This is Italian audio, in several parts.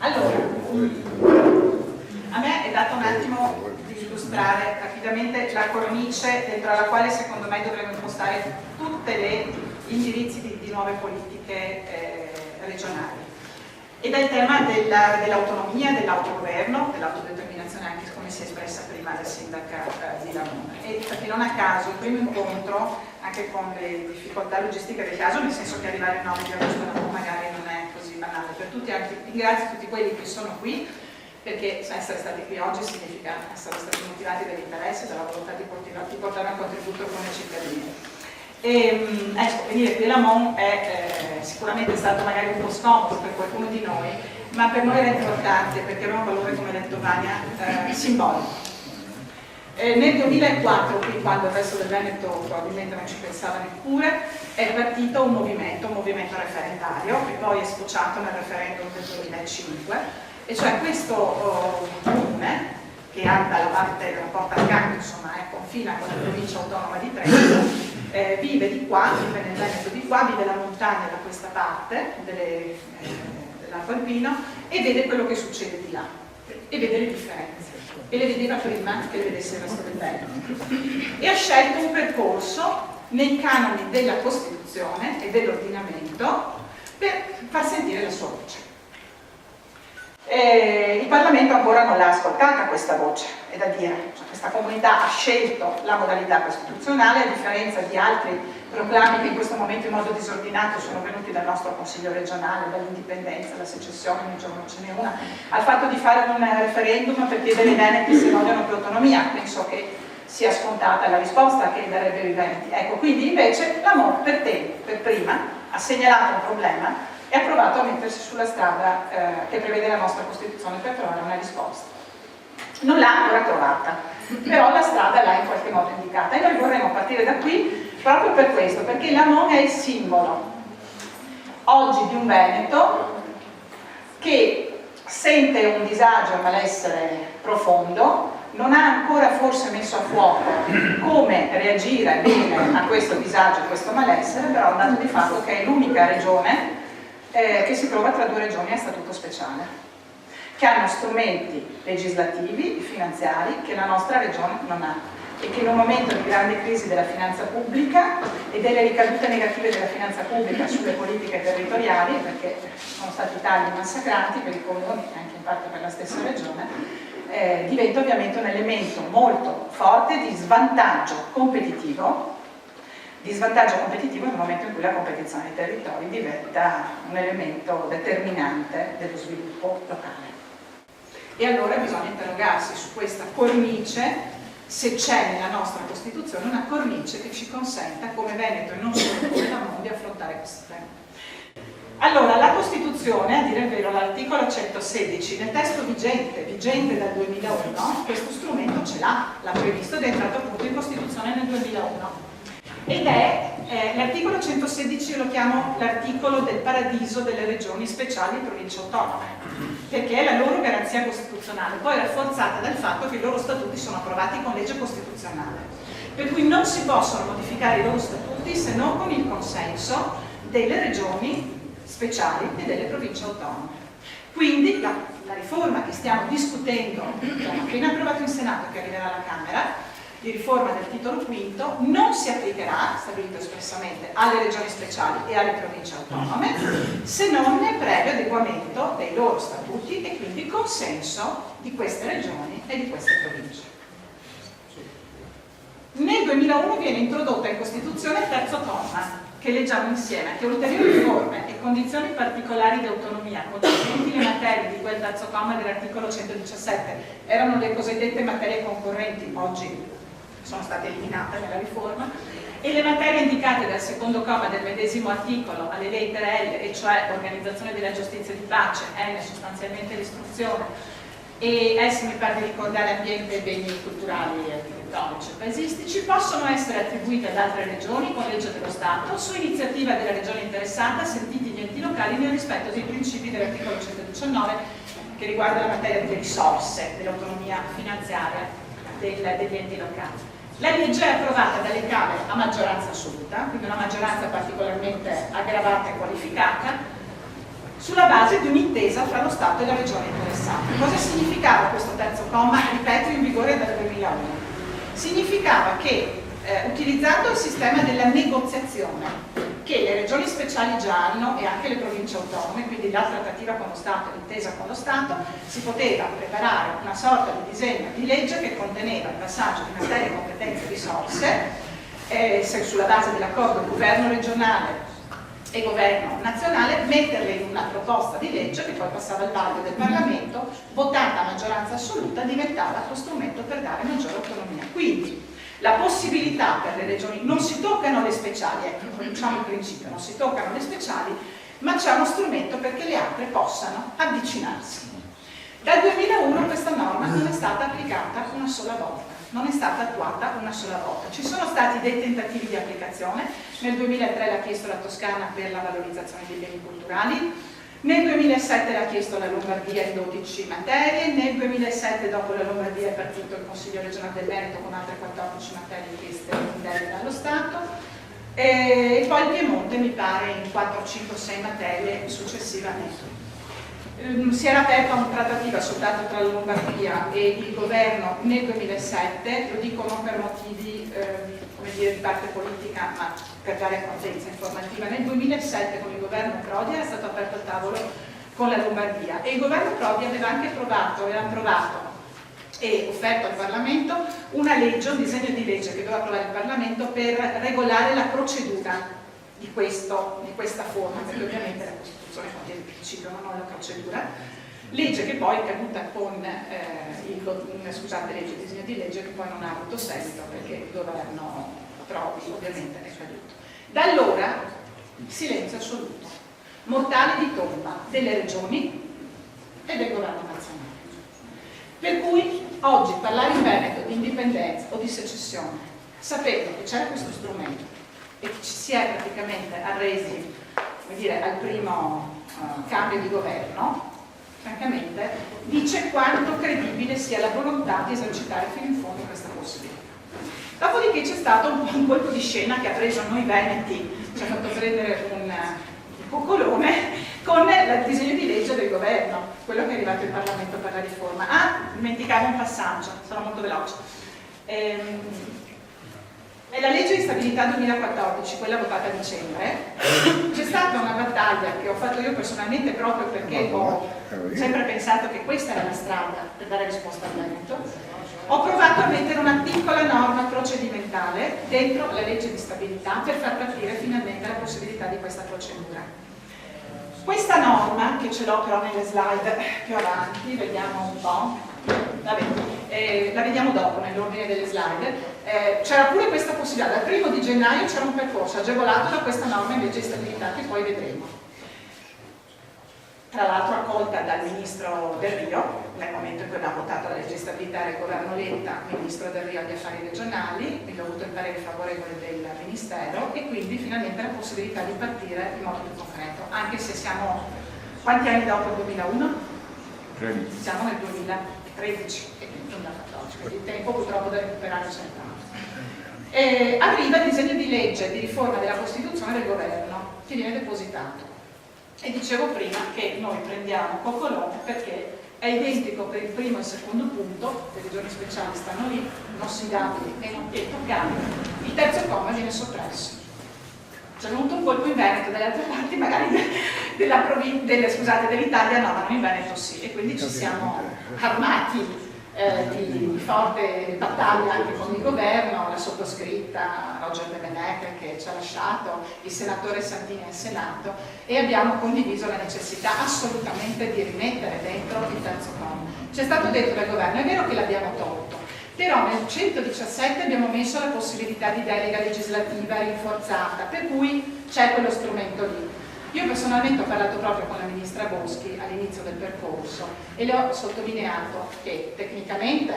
Allora, a me è dato un attimo di illustrare rapidamente la cornice dentro la quale secondo me dovremmo impostare tutti gli indirizzi di nuove politiche regionali. Ed è il tema dell'autonomia, dell'autogoverno, dell'autodeterminazione, anche come si è espressa prima la sindaca di Lamone. E perché non a caso il primo incontro, anche con le difficoltà logistiche del caso, nel senso che arrivare il 9 di agosto a Lamone magari non è così banale per tutti, anche ringrazio tutti quelli che sono qui, perché essere stati qui oggi significa essere stati motivati dall'interesse, dalla volontà di portare un contributo come cittadini. Ecco, venire qui a Lamone è sicuramente stato magari un po' scomodo per qualcuno di noi, ma per noi era importante perché aveva un valore, come ha detto Vania, simbolico. Nel 2004, qui quando il resto del Veneto probabilmente non ci pensava neppure, è partito un movimento referendario che poi è sfociato nel referendum del 2005, e cioè questo comune, che ha dalla parte della Porta Accanto, insomma, confina con la provincia autonoma di Trento, vive di qua, vive nel Veneto di qua, vive la montagna da questa parte dell'Arco Alpino e vede quello che succede di là e vede le differenze, e le vedeva prima che le vedesse il resto del Veneto, e ha scelto un percorso nei canoni della Costituzione e dell'ordinamento per far sentire la sua voce. Il Parlamento ancora non l'ha ascoltata questa voce, è da dire, questa comunità ha scelto la modalità costituzionale, a differenza di altri proclami che in questo momento in modo disordinato sono venuti dal nostro Consiglio regionale, dall'indipendenza, alla secessione, ogni giorno ce n'è una, al fatto di fare un referendum per chiedere ai veneti se vogliono più autonomia. Penso che sia scontata la risposta che darebbero i veneti. Ecco, quindi invece l'Amor per prima ha segnalato un problema e ha provato a mettersi sulla strada che prevede la nostra Costituzione per trovare una risposta. Non l'ha ancora trovata, però la strada l'ha in qualche modo indicata, e noi vorremmo partire da qui proprio per questo, perché l'Amon è il simbolo oggi di un Veneto che sente un disagio e un malessere profondo, non ha ancora forse messo a fuoco come reagire bene a questo disagio, a questo malessere, però è un dato di fatto che è l'unica regione che si trova tra due regioni a statuto speciale, che hanno strumenti legislativi e finanziari che la nostra regione non ha, e che in un momento di grande crisi della finanza pubblica e delle ricadute negative della finanza pubblica sulle politiche territoriali, perché sono stati tagli massacranti per i comuni e anche in parte per la stessa regione, diventa ovviamente un elemento molto forte di svantaggio competitivo nel momento in cui la competizione dei territori diventa un elemento determinante dello sviluppo locale. E allora bisogna interrogarsi su questa cornice, se c'è nella nostra Costituzione una cornice che ci consenta, come Veneto e non solo come Lamone, di affrontare questo tema. Allora, la Costituzione, a dire il vero, l'articolo 116, nel testo vigente dal 2001, questo strumento ce l'ha previsto ed è entrato appunto in Costituzione nel 2001. Ed è l'articolo 116, io lo chiamo l'articolo del paradiso delle regioni speciali e province autonome, perché è la loro garanzia costituzionale, poi rafforzata dal fatto che i loro statuti sono approvati con legge costituzionale, per cui non si possono modificare i loro statuti se non con il consenso delle regioni speciali e delle province autonome. Quindi la riforma che stiamo discutendo, che abbiamo appena approvato in Senato e che arriverà alla Camera, di riforma del titolo quinto, non si applicherà, stabilito espressamente, alle regioni speciali e alle province autonome, se non nel previo adeguamento dei loro statuti e quindi consenso di queste regioni e di queste province. Nel 2001 viene introdotta in Costituzione il terzo comma, che leggiamo insieme, che ulteriori forme e condizioni particolari di autonomia concernenti le materie di quel terzo comma dell'articolo 117 erano le cosiddette materie concorrenti, oggi sono state eliminate nella riforma, e le materie indicate dal secondo comma del medesimo articolo alle lettere L, e cioè organizzazione della giustizia di pace, N sostanzialmente l'istruzione, e S mi pare di ricordare ambiente e beni culturali, architettonici e paesistici, possono essere attribuite ad altre regioni con legge dello Stato su iniziativa della regione interessata, sentiti gli enti locali nel rispetto dei principi dell'articolo 119 che riguarda la materia delle risorse, dell'autonomia finanziaria degli enti locali. La legge è approvata dalle Camere a maggioranza assoluta, quindi una maggioranza particolarmente aggravata e qualificata, sulla base di un'intesa fra lo Stato e la regione interessata. Cosa significava questo terzo comma, ripeto, in vigore dal 2001? Significava che utilizzando il sistema della negoziazione che le regioni speciali già hanno e anche le province autonome, quindi la trattativa con lo Stato, l'intesa con lo Stato, si poteva preparare una sorta di disegno di legge che conteneva il passaggio di materie, competenze e risorse sulla base dell'accordo governo regionale e governo nazionale, metterle in una proposta di legge che poi passava al vaglio del Parlamento, votata a maggioranza assoluta, diventava lo strumento per dare maggiore autonomia. Quindi la possibilità per le regioni, non si toccano le speciali, ecco, diciamo il principio, non si toccano le speciali, ma c'è uno strumento perché le altre possano avvicinarsi. Dal 2001 questa norma non è stata applicata una sola volta, non è stata attuata una sola volta. Ci sono stati dei tentativi di applicazione, nel 2003 l'ha chiesto la Toscana per la valorizzazione dei beni culturali, nel 2007 l'ha chiesto la Lombardia in 12 materie, nel 2007 dopo la Lombardia è partito il Consiglio regionale del Veneto con altre 14 materie chieste in delega dallo Stato, e poi il Piemonte mi pare in 4, 5, 6 materie successivamente. Si era aperta una trattativa soltanto tra la Lombardia e il governo nel 2007, lo dico non per motivi come dire, di parte politica, ma per dare contezza informativa. Nel 2007 con il governo Prodi era stato aperto il tavolo con la Lombardia e il governo Prodi aveva anche approvato e offerto al Parlamento una legge, un disegno di legge che doveva approvare il Parlamento per regolare la procedura di questa forma, perché ovviamente la Costituzione contiene il principio, non la procedura, legge che poi è caduta con disegno di legge che poi non ha avuto seguito perché il governo Prodi ovviamente è caduto. Da allora silenzio assoluto, mortale di tomba delle regioni e del governo nazionale. Per cui oggi parlare in Veneto di indipendenza o di secessione, sapendo che c'era questo strumento e che ci si è praticamente arresi, come dire, al primo cambio di governo, francamente dice quanto credibile sia la volontà di esercitare fino in fondo questa possibilità. Dopodiché c'è stato un colpo di scena che ha preso noi veneti, ci ha fatto prendere un coccolone con il disegno di legge del governo, quello che è arrivato in Parlamento per la riforma. Dimenticavo un passaggio, sarò molto veloce. Nella legge di stabilità 2014, quella votata a dicembre, c'è stata una battaglia che ho fatto io personalmente proprio perché ho sempre pensato che questa era la strada per dare risposta al Veneto. Ho provato a mettere una piccola norma procedimentale dentro la legge di stabilità per far capire finalmente la possibilità di questa procedura. Questa norma, che ce l'ho però nelle slide più avanti, vediamo un po', vabbè, la vediamo dopo nell'ordine delle slide, c'era pure questa possibilità, dal 1° gennaio c'era un percorso agevolato da questa norma in legge di stabilità che poi vedremo. Tra l'altro accolta dal ministro Del Rio, nel momento in cui abbiamo votato la legge di stabilità del governo Letta, il ministro Del Rio agli affari regionali, quindi ho avuto il parere favorevole del Ministero e quindi finalmente la possibilità di partire in modo più concreto, anche se siamo, quanti anni dopo il 2001? 13. Siamo nel 2013 e quindi 2014, quindi il tempo purtroppo da recuperare c'è tanto. Arriva il disegno di legge di riforma della Costituzione del governo che viene depositato. E dicevo prima che noi prendiamo coccolone perché è identico per il primo e il secondo punto, le regioni speciali stanno lì, non sindacabili e non toccabili, il terzo comma viene soppresso. C'è venuto un colpo in Veneto, dalle altre parti magari dell'Italia no, ma non in Veneto sì, e quindi ci siamo armati di forte battaglia anche con il governo, la sottoscritta Roger De Beneck che ci ha lasciato, il senatore Santini al Senato, e abbiamo condiviso la necessità assolutamente di rimettere dentro il terzo comma. Ci è stato detto dal governo, è vero che l'abbiamo tolto, però nel 117 abbiamo messo la possibilità di delega legislativa rinforzata, per cui c'è quello strumento lì. Io personalmente ho parlato proprio con la ministra Boschi all'inizio del percorso e le ho sottolineato che tecnicamente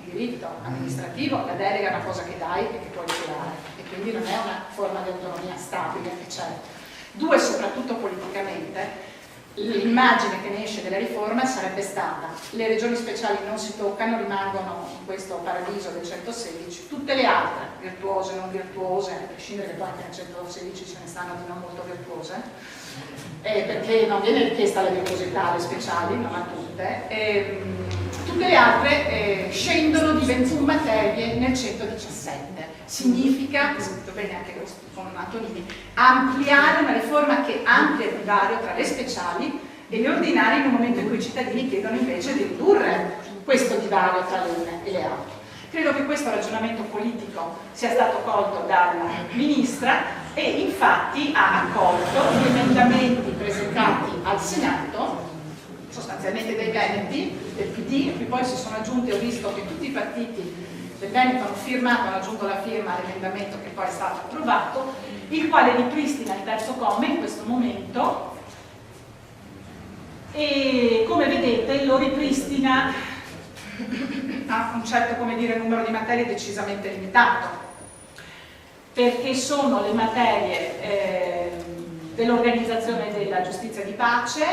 il diritto amministrativo, la delega è una cosa che dai e che puoi girare e quindi non è una forma di autonomia stabile, certo. Due, soprattutto politicamente, l'immagine che ne esce della riforma sarebbe stata: le regioni speciali non si toccano, rimangono in questo paradiso del 116, tutte le altre, virtuose, non virtuose, a prescindere che poi anche nel 116 ce ne stanno di non molto virtuose, perché non viene richiesta la virtuosità alle speciali, non a tutte, tutte le altre scendono di 21 materie nel 117. Significa, è scritto bene anche con Antonini, ampliare una riforma che amplia il divario tra le speciali e le ordinarie, in un momento in cui i cittadini chiedono invece di ridurre questo divario tra le une e le altre. Credo che questo ragionamento politico sia stato colto dalla Ministra e infatti ha accolto gli emendamenti presentati al Senato, sostanzialmente dei Veneti, del PD, che poi si sono aggiunti, ho visto che tutti i partiti del Veneto hanno firmato, hanno aggiunto la firma all'emendamento che poi è stato approvato, il quale ripristina il terzo comma in questo momento e, come vedete, lo ripristina a un certo, come dire, numero di materie decisamente limitato, perché sono le materie dell'organizzazione della giustizia di pace,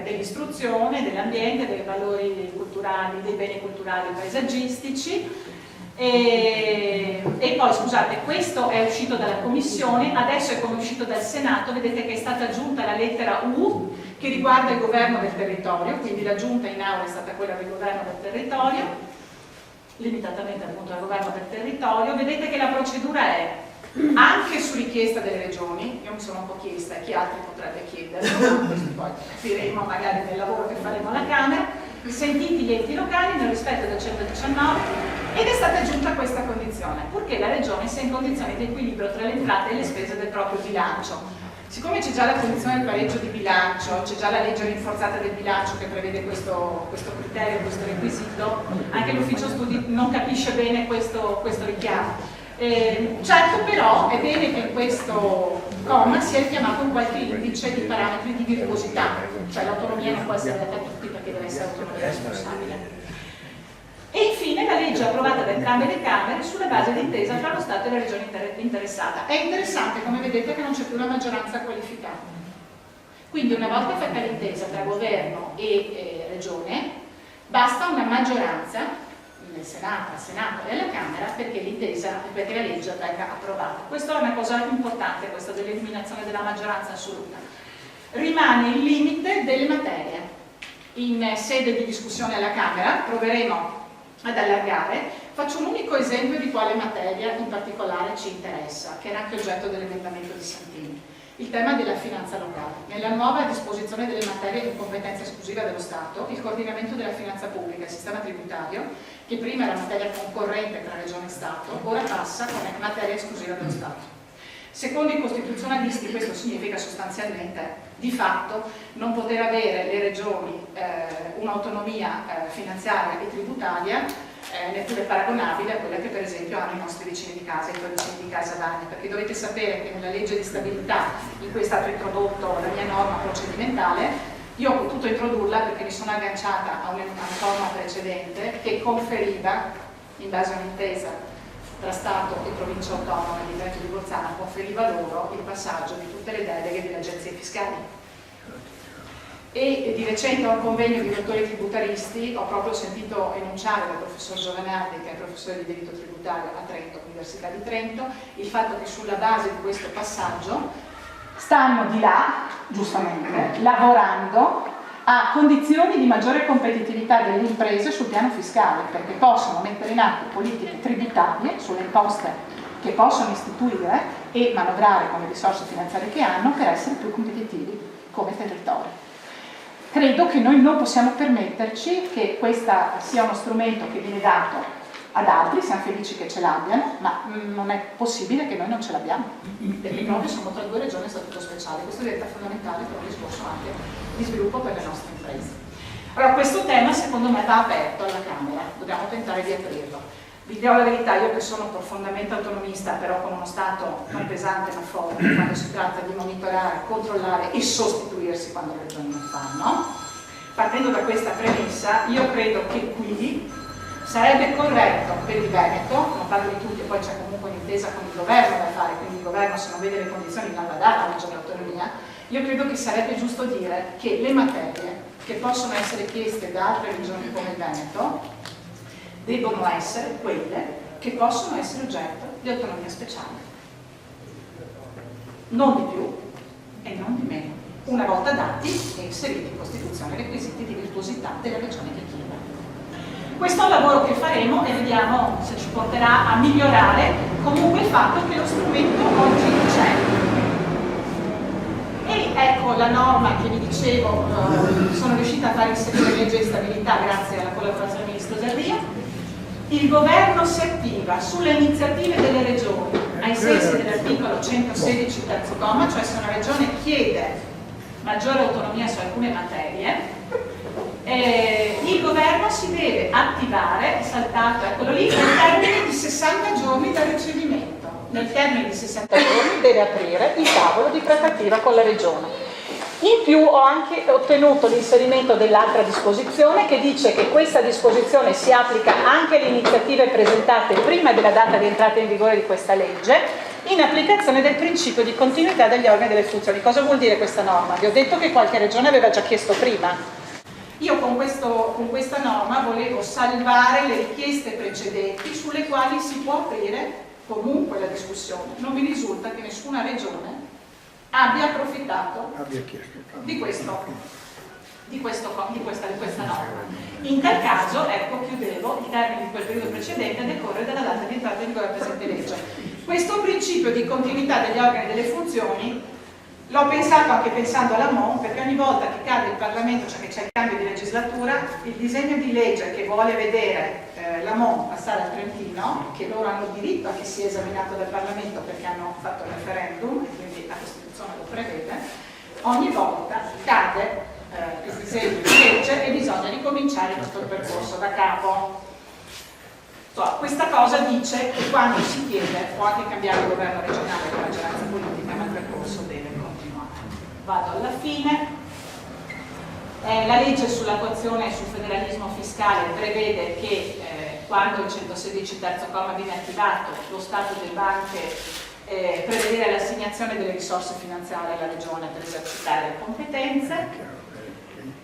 dell'istruzione, dell'ambiente, dei valori culturali, dei beni culturali e paesaggistici. E poi, scusate, questo è uscito dalla Commissione, adesso è come uscito dal Senato, vedete che è stata aggiunta la lettera U che riguarda il governo del territorio, quindi l'aggiunta in aula è stata quella del governo del territorio, limitatamente appunto al governo del territorio. Vedete che la procedura è anche su richiesta delle regioni, io mi sono un po' chiesta e chi altri potrebbe chiederlo, questo poi capiremo magari nel lavoro che faremo alla Camera, sentiti gli enti locali nel rispetto del 119, ed è stata aggiunta questa condizione, purché la regione sia in condizioni di equilibrio tra le entrate e le spese del proprio bilancio. Siccome c'è già la condizione del pareggio di bilancio, c'è già la legge rinforzata del bilancio che prevede questo criterio, questo requisito, anche l'ufficio studi non capisce bene questo richiamo. Certo, però è bene che in questo comma sia richiamato un qualche indice di parametri di virtuosità, cioè l'autonomia non può essere data a tutti perché deve essere autonomia responsabile. E infine la legge approvata da entrambe le Camere sulla base di intesa tra lo Stato e la regione interessata. È interessante, come vedete, che non c'è più la maggioranza qualificata. Quindi una volta fatta l'intesa tra governo e regione, basta una maggioranza nel Senato, al Senato e alla Camera perché la legge venga approvata. Questa è una cosa importante, questa dell'eliminazione della maggioranza assoluta. Rimane il limite delle materie. In sede di discussione alla Camera proveremo ad allargare. Faccio un unico esempio di quale materia in particolare ci interessa, che era anche oggetto dell'emendamento di Santini. Il tema della finanza locale. Nella nuova disposizione delle materie di competenza esclusiva dello Stato, il coordinamento della finanza pubblica e il sistema tributario, che prima era materia concorrente tra Regione e Stato, ora passa come materia esclusiva dello Stato. Secondo i costituzionalisti questo significa sostanzialmente, di fatto, non poter avere le regioni un'autonomia finanziaria e tributaria neppure paragonabile a quella che per esempio hanno i nostri vicini di casa, i tuoi vicini di casa Dani, perché dovete sapere che nella legge di stabilità in cui è stato introdotto la mia norma procedimentale, io ho potuto introdurla perché mi sono agganciata a una norma precedente che conferiva, in base a un'intesa tra Stato e Provincia Autonoma di Trento e di Bolzano, conferiva loro il passaggio di tutte le deleghe delle agenzie fiscali. E di recente a un convegno di dottori tributaristi ho proprio sentito enunciare dal professor Giovanardi, che è professore di diritto tributario a Trento, Università di Trento, il fatto che sulla base di questo passaggio stanno di là, giustamente, lavorando a condizioni di maggiore competitività delle imprese sul piano fiscale, perché possono mettere in atto politiche tributarie sulle imposte che possono istituire e manovrare come risorse finanziarie che hanno per essere più competitivi come territorio. Credo che noi non possiamo permetterci che questo sia uno strumento che viene dato ad altri, siamo felici che ce l'abbiano, ma non è possibile che noi non ce l'abbiamo, perché proprio siamo tra due regioni a statuto speciale, questo diventa fondamentale per un discorso anche di sviluppo per le nostre imprese. Allora questo tema secondo me va aperto alla Camera, dobbiamo tentare di aprirlo. Vi dirò la verità, io che sono profondamente autonomista, però con uno Stato non pesante ma forte, quando si tratta di monitorare, controllare e sostituirsi quando le regioni non fanno, partendo da questa premessa, io credo che qui sarebbe corretto per il Veneto, non parlo di tutti, poi c'è comunque un'intesa con il governo da fare, quindi il governo se non vede le condizioni non la dà la maggiore autonomia, io credo che sarebbe giusto dire che le materie che possono essere chieste da altre regioni come il Veneto debbono essere quelle che possono essere oggetto di autonomia speciale. Non di più e non di meno, una volta dati e inseriti in Costituzione i requisiti di virtuosità della regione che chiede. Questo è un lavoro che faremo e vediamo se ci porterà a migliorare comunque il fatto che lo strumento oggi c'è. E ecco la norma che vi dicevo, sono riuscita a far inserire legge di stabilità grazie alla collaborazione del Ministro Delria. Il governo si attiva sulle iniziative delle regioni ai sensi dell'articolo 116 terzo comma, cioè se una regione chiede maggiore autonomia su alcune materie, il governo si deve attivare, saltato eccolo lì, nel termine di 60 giorni dal ricevimento. Nel termine di 60 giorni deve aprire il tavolo di trattativa con la regione. In più ho anche ottenuto l'inserimento dell'altra disposizione che dice che questa disposizione si applica anche alle iniziative presentate prima della data di entrata in vigore di questa legge, in applicazione del principio di continuità degli organi e delle funzioni. Cosa vuol dire questa norma? Vi ho detto che qualche regione aveva già chiesto prima. Io con questa norma volevo salvare le richieste precedenti sulle quali si può aprire comunque la discussione. Non mi risulta che nessuna regione abbia approfittato di questa norma. In tal caso, ecco, chiudevo, i termini di quel periodo precedente a decorrere dalla data di entrata in vigore della presente legge. Questo principio di continuità degli organi e delle funzioni l'ho pensato anche pensando alla MON, perché ogni volta che cade il Parlamento, cioè che c'è il cambio di legislatura, il disegno di legge che vuole vedere la MON passare al Trentino, che loro hanno diritto a che sia esaminato dal Parlamento perché hanno fatto il referendum, e quindi la Costituzione lo prevede, ogni volta cade il disegno di legge e bisogna ricominciare tutto il percorso da capo. Questa cosa dice che quando si chiede può anche cambiare il governo regionale con la maggioranza politica, ma il percorso deve continuare. Vado alla fine. La legge sull'attuazione e sul federalismo fiscale prevede che quando il 116 terzo comma viene attivato, lo Stato deve anche prevedere l'assegnazione delle risorse finanziarie alla regione per esercitare le competenze.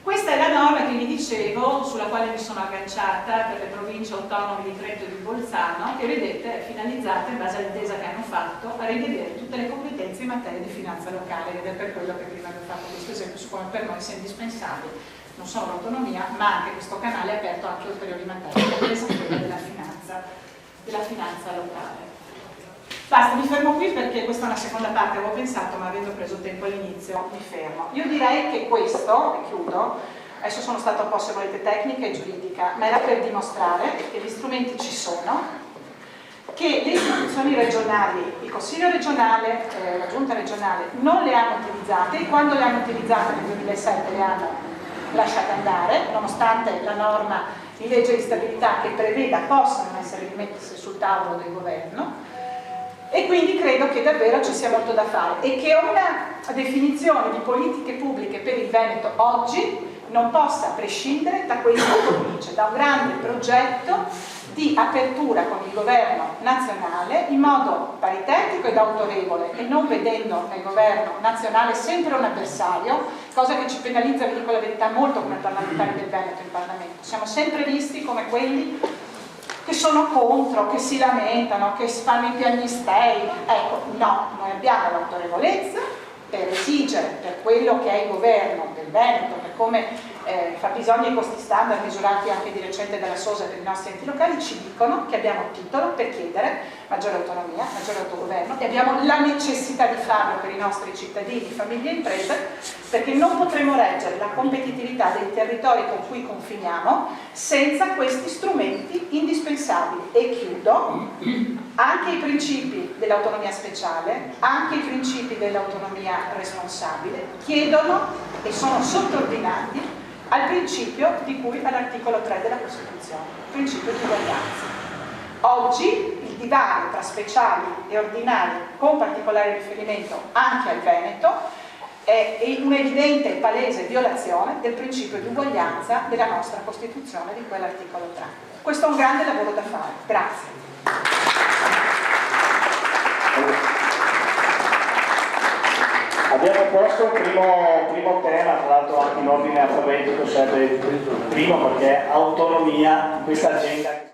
Questa è la norma che vi dicevo, sulla quale mi sono agganciata per le province autonome di Trento e di Bolzano, che vedete è finalizzata, in base all'intesa che hanno fatto, a rivedere tutte le competenze in materia di finanza locale, ed è per quello che prima vi ho fatto questo esempio su come per noi sia indispensabile non solo l'autonomia, ma anche questo canale aperto anche a ulteriori materie, compresa quella della finanza locale. Basta, mi fermo qui perché questa è una seconda parte, avevo pensato, ma avendo preso tempo all'inizio mi fermo. Io direi che questo, e chiudo, adesso sono stata un po', se volete, tecnica e giuridica, ma era per dimostrare che gli strumenti ci sono, che le istituzioni regionali, il Consiglio regionale, la Giunta regionale non le hanno utilizzate, e quando le hanno utilizzate nel 2007 le hanno lasciate andare, nonostante la norma di legge di stabilità che preveda possano essere rimesse sul tavolo del governo. E quindi credo che davvero ci sia molto da fare e che una definizione di politiche pubbliche per il Veneto oggi non possa prescindere da questa cornice, da un grande progetto di apertura con il governo nazionale in modo paritetico ed autorevole, e non vedendo nel governo nazionale sempre un avversario, cosa che ci penalizza, vi dico la verità, molto come parlamentari del Veneto in Parlamento. Siamo sempre visti come quelli che sono contro, che si lamentano, che fanno i piagnistei. Ecco, no, noi abbiamo l'autorevolezza per esigere, per quello che è il governo del Veneto, per come fabbisogni e costi standard misurati anche di recente dalla SOSE per i nostri enti locali, ci dicono che abbiamo titolo per chiedere maggiore autonomia, maggiore autogoverno, e abbiamo la necessità di farlo per i nostri cittadini, famiglie e imprese, perché non potremo reggere la competitività dei territori con cui confiniamo senza questi strumenti indispensabili. E chiudo, anche i principi dell'autonomia speciale, anche i principi dell'autonomia responsabile chiedono e sono sottordinati al principio di cui all'articolo 3 della Costituzione, il principio di uguaglianza. Oggi il divario tra speciali e ordinari, con particolare riferimento anche al Veneto, è un'evidente e palese violazione del principio di uguaglianza della nostra Costituzione, di quell'articolo 3. Questo è un grande lavoro da fare. Grazie. Abbiamo nostro primo tema, tra l'altro anche in ordine alfabetico, sarebbe il primo perché autonomia, questa agenda.